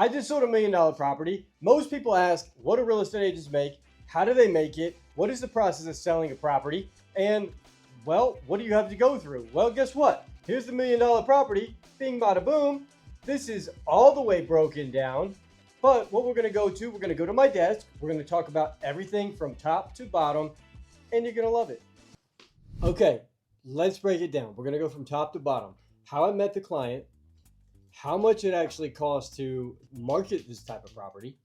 I just sold $1 million property. Most people ask, what do real estate agents make? How do they make it? What is the process of selling a property? And, well, what do you have to go through? Well, guess what? Here's the $1 million property. Bing, bada, boom. This is all the way broken down. But what we're going to go to my desk. We're going to talk about everything from top to bottom, and you're going to love it. Okay, let's break it down. We're going to go from top to bottom. How I met the client, how much it actually costs to market this type of property.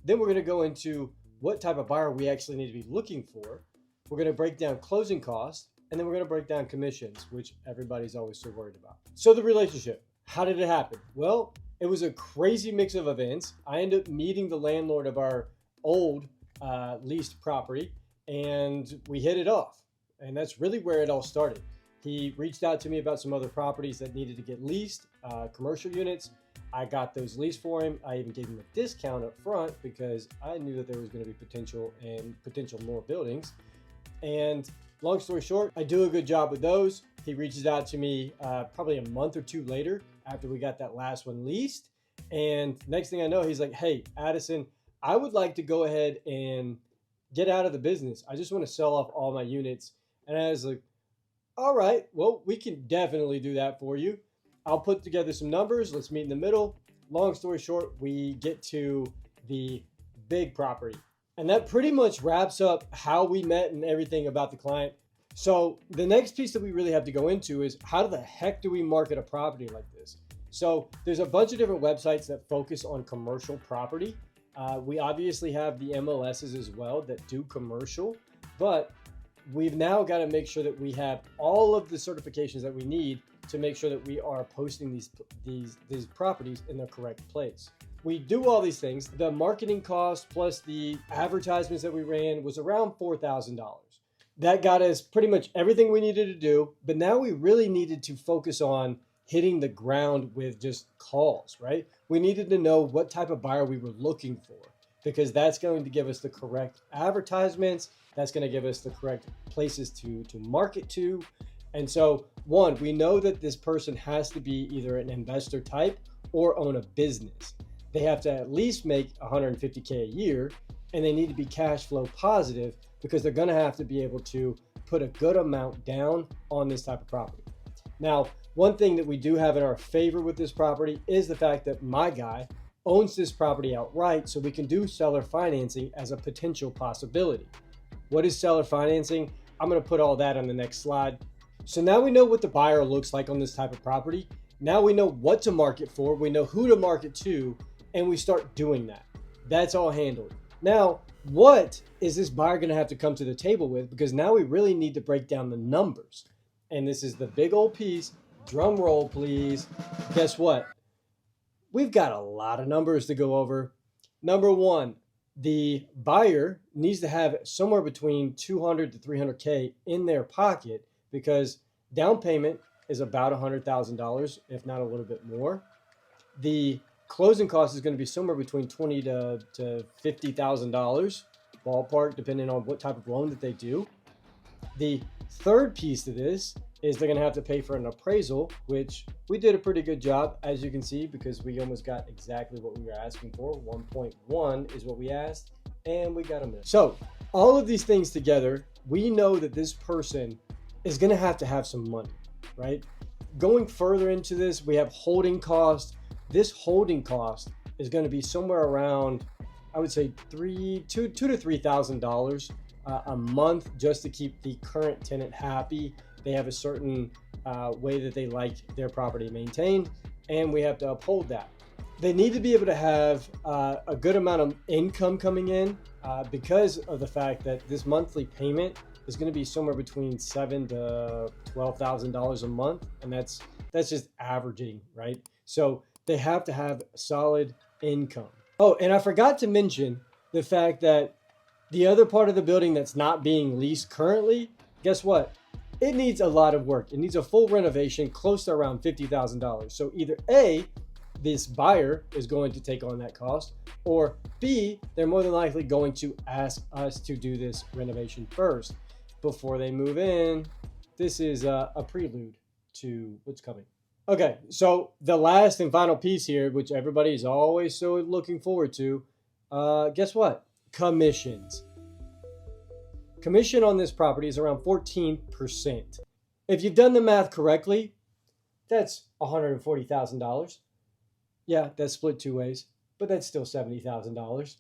Then we're going to go into what type of buyer we actually need to be looking for. We're going to break down closing costs, and then we're going to break down commissions, which everybody's always so worried about. So the relationship, how did it happen? Well, it was a crazy mix of events. I ended up meeting the landlord of our old leased property, and we hit it off. And that's really where it all started. He reached out to me about some other properties that needed to get leased, commercial units. I got those leased for him. I even gave him a discount up front because I knew that there was going to be potential more buildings. And long story short, I do a good job with those. He reaches out to me probably a month or two later after we got that last one leased. And next thing I know, he's like, hey, Addison, I would like to go ahead and get out of the business. I just want to sell off all my units. And I was like, all right, well, we can definitely do that for you. I'll put together some numbers. Let's meet in the middle. Long story short, we get to the big property. And that pretty much wraps up how we met and everything about the client. So the next piece that we really have to go into is how the heck do we market a property like this? So there's a bunch of different websites that focus on commercial property. We obviously have the MLSs as well that do commercial, but we've now got to make sure that we have all of the certifications that we need to make sure that we are posting these properties in the correct place. We do all these things. The marketing cost plus the advertisements that we ran was around $4,000. That got us pretty much everything we needed to do, but now we really needed to focus on hitting the ground with just calls, right? We needed to know what type of buyer we were looking for because that's going to give us the correct advertisements. That's going to give us the correct places to market to. And so, one, we know that this person has to be either an investor type or own a business. They have to at least make $150K a year, and they need to be cash flow positive because they're going to have to be able to put a good amount down on this type of property. Now, one thing that we do have in our favor with this property is the fact that my guy owns this property outright, so we can do seller financing as a potential possibility. What is seller financing? I'm going to put all that on the next slide. So now we know what the buyer looks like on this type of property. Now we know what to market for. We know who to market to, and we start doing that. That's all handled. Now, what is this buyer going to have to come to the table with? Because now we really need to break down the numbers. And this is the big old piece. Drum roll, please. Guess what? We've got a lot of numbers to go over. Number one, the buyer needs to have somewhere between 200 to 300K in their pocket because down payment is about $100,000, if not a little bit more. The closing cost is going to be somewhere between $20,000 to $50,000 ballpark, depending on what type of loan that they do. The third piece to this is they're going to have to pay for an appraisal, which we did a pretty good job, as you can see, because we almost got exactly what we were asking for. 1.1 is what we asked, and we got a million. So all of these things together, we know that this person is going to have some money, right? Going further into this, we have holding cost. This holding cost is going to be somewhere around, I would say, $2,000 to $3,000 a month just to keep the current tenant happy. They have a certain way that they like their property maintained, and we have to uphold that. They need to be able to have a good amount of income coming in because of the fact that this monthly payment is going to be somewhere between $7,000 to $12,000 a month, and that's just averaging, right? So they have to have solid income. Oh, and I forgot to mention the fact that the other part of the building that's not being leased currently, guess what? It needs a lot of work. It needs a full renovation close to around $50,000. So either A, this buyer is going to take on that cost, or B, they're more than likely going to ask us to do this renovation first before they move in. This is a prelude to what's coming. Okay, so the last and final piece here, which everybody is always so looking forward to, guess what? Commissions. Commission on this property is around 14%. If you've done the math correctly, that's $140,000. Yeah, that's split two ways, but that's still $70,000.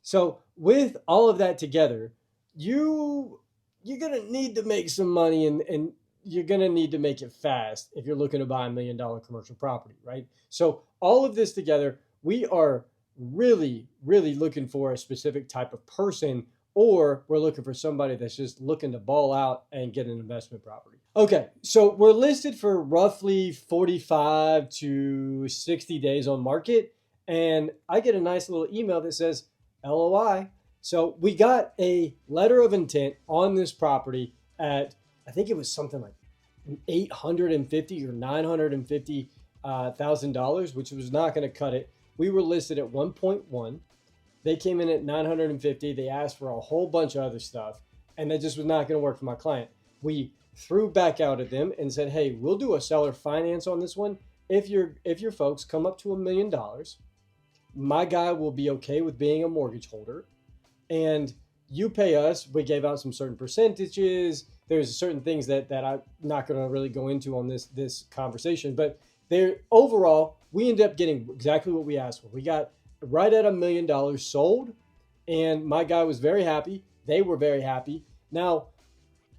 So with all of that together, you you're gonna need to make some money, and you're gonna need to make it fast if you're looking to buy $1 million commercial property, right? So all of this together, we are really, really looking for a specific type of person, or we're looking for somebody that's just looking to ball out and get an investment property. Okay, so we're listed for roughly 45 to 60 days on market, and I get a nice little email that says LOI. So we got a letter of intent on this property at, I think it was something like 850 or 950 thousand dollars, which was not going to cut it. We were listed at 1.1. They came in at 950. They asked for a whole bunch of other stuff, and that just was not going to work for my client. We threw back out at them and said, "Hey, we'll do a seller finance on this one. If your folks come up to $1 million, my guy will be okay with being a mortgage holder, and you pay us." We gave out some certain percentages. There's certain things that I'm not going to really go into on this conversation, but there overall we ended up getting exactly what we asked for. We got right at $1 million sold, and my guy was very happy. They were very happy. Now,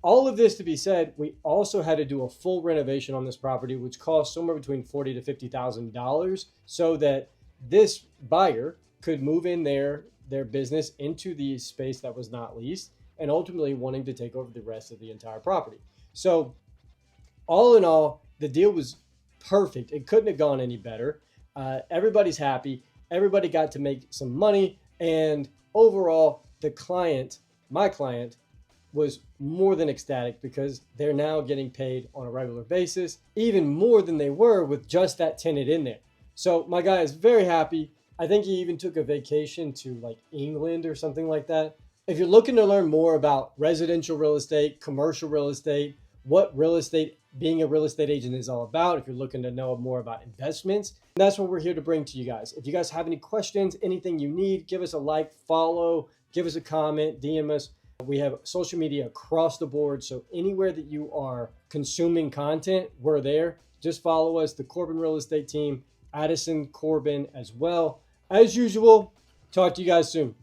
all of this to be said, we also had to do a full renovation on this property, which cost somewhere between $40,000 to $50,000, so that this buyer could move in their business into the space that was not leased, and ultimately wanting to take over the rest of the entire property. So all in all, the deal was perfect. It couldn't have gone any better. Everybody's happy. Everybody got to make some money, and overall, my client, was more than ecstatic because they're now getting paid on a regular basis, even more than they were with just that tenant in there. So my guy is very happy. I think he even took a vacation to like England or something like that. If you're looking to learn more about residential real estate, commercial real estate, what being a real estate agent is all about, if you're looking to know more about investments, that's what we're here to bring to you guys. If you guys have any questions, anything you need, give us a like, follow, give us a comment, DM us. We have social media across the board. So anywhere that you are consuming content, we're there. Just follow us, the Corbin Real Estate Team, Addison Corbin as well. As usual, talk to you guys soon.